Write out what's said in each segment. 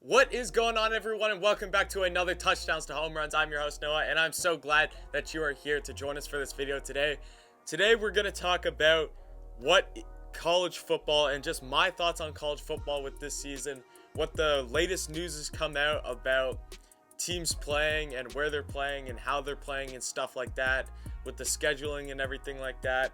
What is going on, everyone, and welcome back to another Touchdowns to Home Runs. I'm your host, Noah, and I'm so glad that you are here to join us for this video today. Today, we're going to talk about what college football and just my thoughts on college football with this season, what the latest news has come out about teams playing and where they're playing and how they're playing and stuff like that, with the scheduling and everything like that.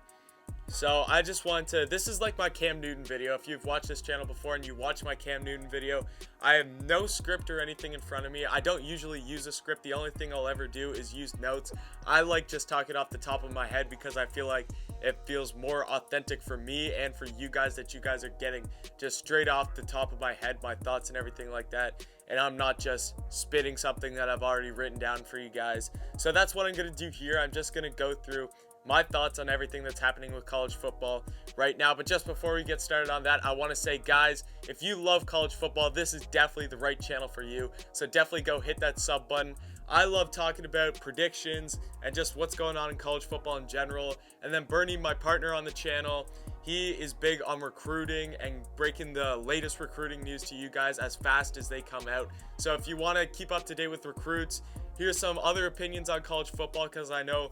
So I just want to, this is like my Cam Newton video. If you've watched this channel before and you watch my Cam Newton video, I have no script or anything in front of me. I don't usually use a script. The only thing I'll ever do is use notes. I like just talking off the top of my head because I feel like it feels more authentic for me and for you guys, that you guys are getting just straight off the top of my head, my thoughts and everything like that. And I'm not just spitting something that I've already written down for you guys. So that's what I'm going to do here. I'm just going to go through my thoughts on everything that's happening with college football right now. But just before we get started on that, I want to say, guys, if you love college football, this is definitely the right channel for you. So definitely go hit that sub button. I love talking about predictions and just what's going on in college football in general. And then Bernie, my partner on the channel, he is big on recruiting and breaking the latest recruiting news to you guys as fast as they come out. So if you want to keep up to date with recruits, here's some other opinions on college football, because I know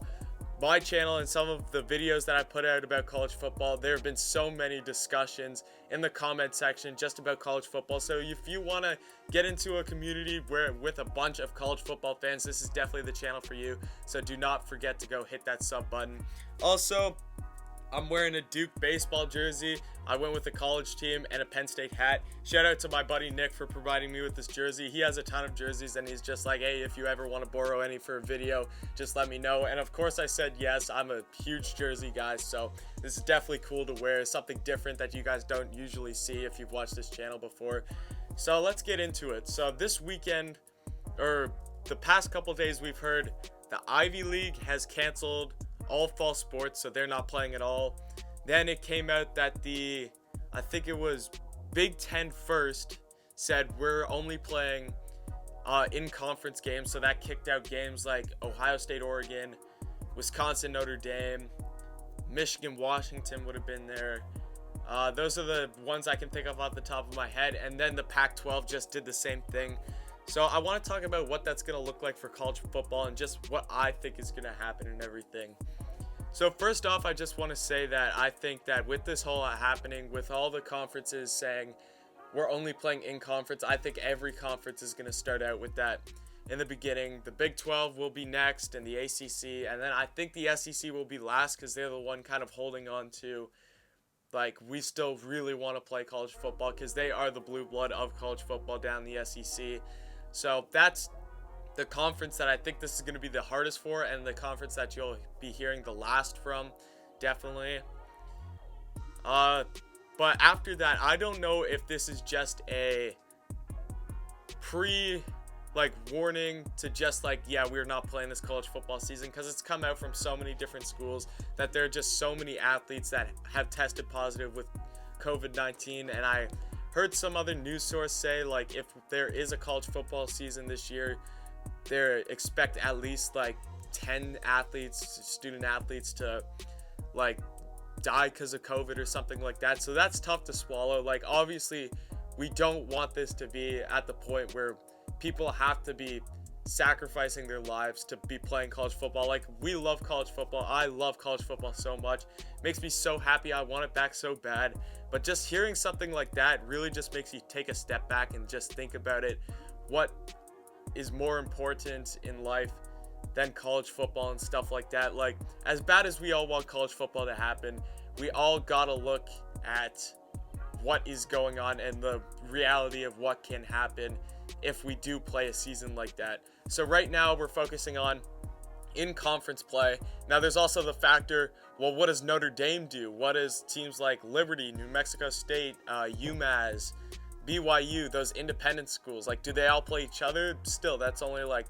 my channel and some of the videos that I put out about college football, there have been so many discussions in the comment section just about college football. So if you want to get into a community where with a bunch of college football fans, this is definitely the channel for you. So do not forget to go hit that sub button. Also, I'm wearing a Duke baseball jersey. I went with the college team and a Penn State hat. Shout out to my buddy Nick for providing me with this jersey. He has a ton of jerseys and he's just like, hey, if you ever want to borrow any for a video, just let me know. And of course I said yes. I'm a huge jersey guy, so this is definitely cool to wear. Something different that you guys don't usually see if you've watched this channel before. So let's get into it. So this weekend, or the past couple days, we've heard the Ivy League has canceled all fall sports, so they're not playing at all. Then it came out that I think it was Big Ten first said we're only playing in conference games, so that kicked out games like Ohio State, Oregon, Wisconsin, Notre Dame, Michigan, Washington would have been there. Those are the ones I can think of off the top of my head. And then the Pac-12 just did the same thing. So I want to talk about what that's going to look like for college football and just what I think is going to happen and everything. So first off, I just want to say that I think that with this whole happening, with all the conferences saying we're only playing in conference, I think every conference is going to start out with that in the beginning. The Big 12 will be next, and the ACC, and then I think the SEC will be last because they're the one kind of holding on to, like, we still really want to play college football because they are the blue blood of college football down the SEC. So that's the conference that I think this is going to be the hardest for, and the conference that you'll be hearing the last from, definitely. But after that, I don't know if this is just a warning to just like, yeah, we're not playing this college football season, because it's come out from so many different schools that there are just so many athletes that have tested positive with COVID-19, and I heard some other news source say, like, if there is a college football season this year, they expect at least like 10 student athletes to like die because of COVID or something like that. So that's tough to swallow. Like, obviously we don't want this to be at the point where people have to be sacrificing their lives to be playing college football. Like, we love college football. I love college football so much. It makes me so happy. I want it back so bad. But just hearing something like that really just makes you take a step back and just think about it. What is more important in life than college football and stuff like that? Like, as bad as we all want college football to happen, we all gotta look at what is going on and the reality of what can happen if we do play a season like that. So right now we're focusing on in conference play. Now there's also the factor, well, what does Notre Dame do? What does teams like Liberty, New Mexico State, UMass, BYU, those independent schools, like, do they all play each other? Still, that's only like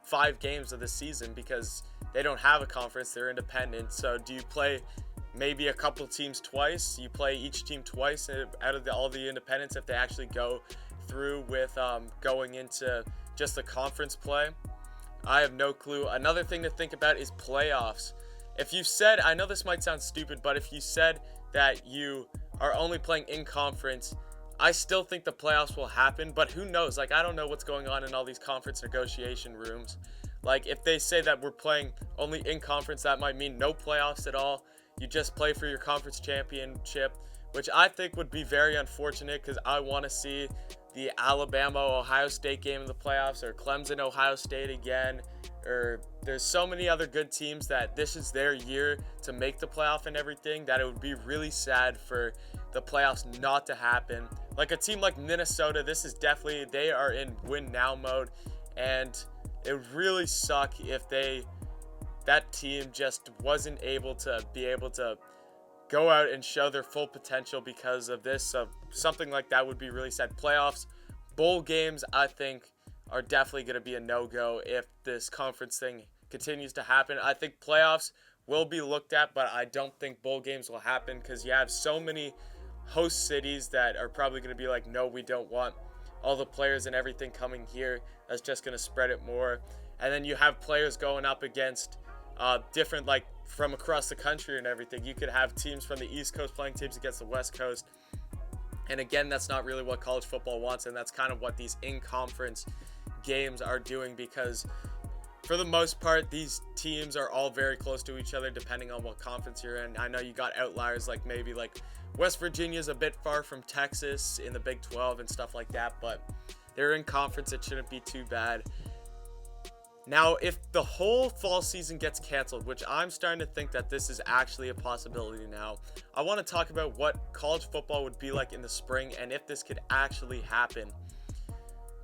5 games of the season because they don't have a conference, they're independent. So do you play maybe a couple teams twice? You play each team twice out of all the independents if they actually go through with going into just the conference play? I have no clue. Another thing to think about is playoffs. If you said, I know this might sound stupid, but if you said that you are only playing in conference, I still think the playoffs will happen, but who knows? Like, I don't know what's going on in all these conference negotiation rooms. Like, if they say that we're playing only in conference, that might mean no playoffs at all. You just play for your conference championship, which I think would be very unfortunate because I want to see the Alabama-Ohio State game in the playoffs, or Clemson-Ohio State again, or there's so many other good teams that this is their year to make the playoff and everything, that it would be really sad for the playoffs not to happen. Like a team like Minnesota, this is definitely, they are in win now mode, and it would really suck if that team just wasn't able to go out and show their full potential because of this. So something like that would be really sad. Playoffs, bowl games, I think are definitely going to be a no-go if this conference thing continues to happen. I think playoffs will be looked at, but I don't think bowl games will happen because you have so many host cities that are probably going to be like, no, we don't want all the players and everything coming here. That's just going to spread it more. And then you have players going up against different, like, from across the country and everything. You could have teams from the East Coast playing teams against the West Coast. And again, that's not really what college football wants, and that's kind of what these in-conference games are doing, because for the most part, these teams are all very close to each other depending on what conference you're in. I know you got outliers like maybe like West Virginia's a bit far from Texas in the Big 12 and stuff like that, but they're in conference. It shouldn't be too bad. Now, if the whole fall season gets canceled, which I'm starting to think that this is actually a possibility now, I want to talk about what college football would be like in the spring and if this could actually happen.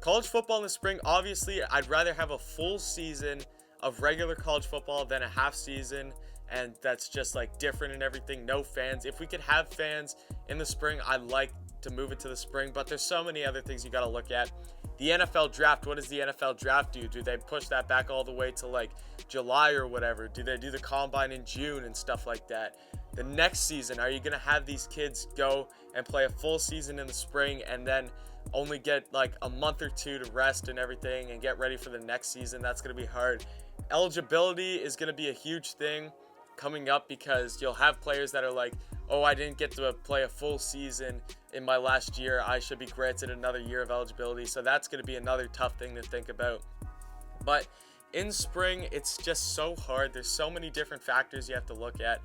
College football in the spring, obviously, I'd rather have a full season of regular college football than a half season, and that's just like different and everything. No fans. If we could have fans in the spring, I'd like to move it to the spring, but there's so many other things you got to look at. The NFL draft, what does the NFL draft do? Do they push that back all the way to like July or whatever? Do they do the combine in June and stuff like that? The next season, are you going to have these kids go and play a full season in the spring and then only get like a month or two to rest and everything and get ready for the next season? That's going to be hard. Eligibility is going to be a huge thing coming up because you'll have players that are like, oh, I didn't get to play a full season in my last year. I should be granted another year of eligibility. So that's going to be another tough thing to think about. But in spring, it's just so hard. There's so many different factors you have to look at.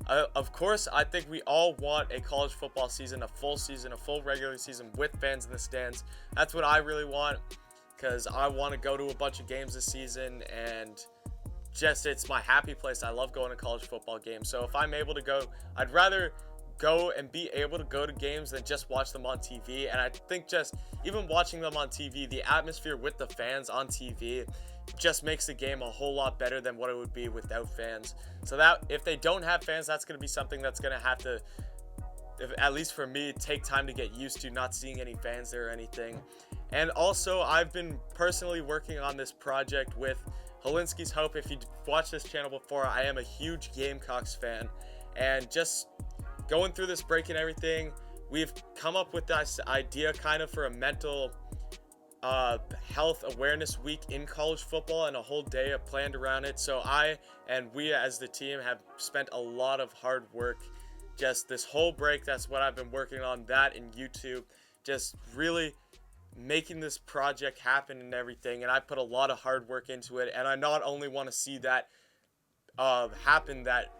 Of course, I think we all want a college football season, a full regular season with fans in the stands. That's what I really want, because I want to go to a bunch of games this season, and just it's my happy place. I love going to college football games. So if I'm able to go, I'd rather go and be able to go to games than just watch them on TV. And I think just even watching them on TV, the atmosphere with the fans on TV just makes the game a whole lot better than what it would be without fans. So that if they don't have fans, that's going to be something that's going to have to, at least for me, take time to get used to, not seeing any fans there or anything. And also, I've been personally working on this project with Hilinski's Hope. If you watched this channel before, I am a huge Gamecocks fan, and just going through this break and everything, we've come up with this idea kind of for a mental health awareness week in college football, and a whole day planned around it. So we as the team have spent a lot of hard work just this whole break. That's what I've been working on, that and YouTube, just really making this project happen and everything. And I put a lot of hard work into it, and I not only want to see that happen, that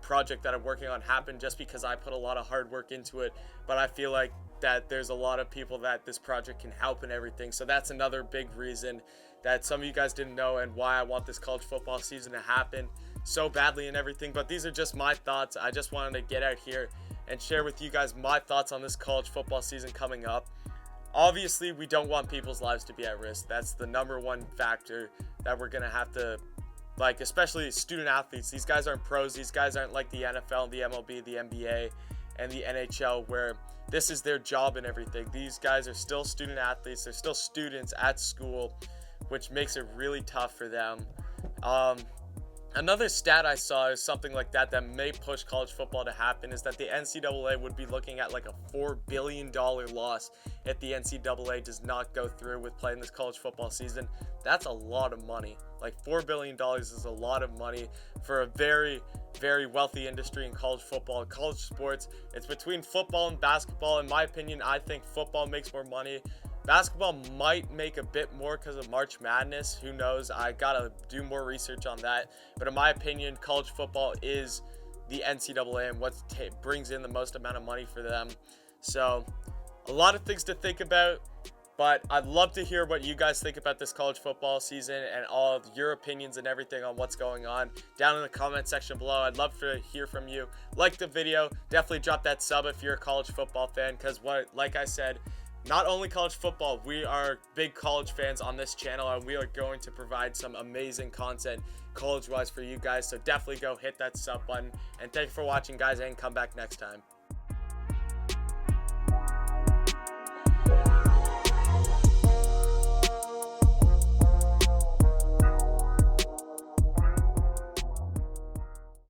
project that I'm working on happen just because I put a lot of hard work into it, but I feel like that there's a lot of people that this project can help and everything. So that's another big reason that some of you guys didn't know, and why I want this college football season to happen so badly and everything. But these are just my thoughts. I just wanted to get out here and share with you guys my thoughts on this college football season coming up. Obviously, we don't want people's lives to be at risk. That's the number one factor that we're gonna have to, like, especially student athletes. These guys aren't pros. These guys aren't like the NFL, the MLB, the NBA, and the NHL, where this is their job and everything. These guys are still student athletes. They're still students at school, which makes it really tough for them. Another stat I saw is something like that may push college football to happen is that the NCAA would be looking at like a $4 billion loss if the NCAA does not go through with playing this college football season. That's a lot of money. Like $4 billion is a lot of money for a very, very wealthy industry in college football, college sports. It's between football and basketball. In my opinion, I think football makes more money. Basketball might make a bit more because of March Madness. Who knows? I gotta do more research on that. But in my opinion, college football is the NCAA and what brings in the most amount of money for them. So a lot of things to think about. But I'd love to hear what you guys think about this college football season and all of your opinions and everything on what's going on down in the comment section below. I'd love to hear from you. Like the video. Definitely drop that sub if you're a college football fan, because like I said, not only college football, we are big college fans on this channel, and we are going to provide some amazing content college-wise for you guys. So definitely go hit that sub button. And thank you for watching, guys, and come back next time.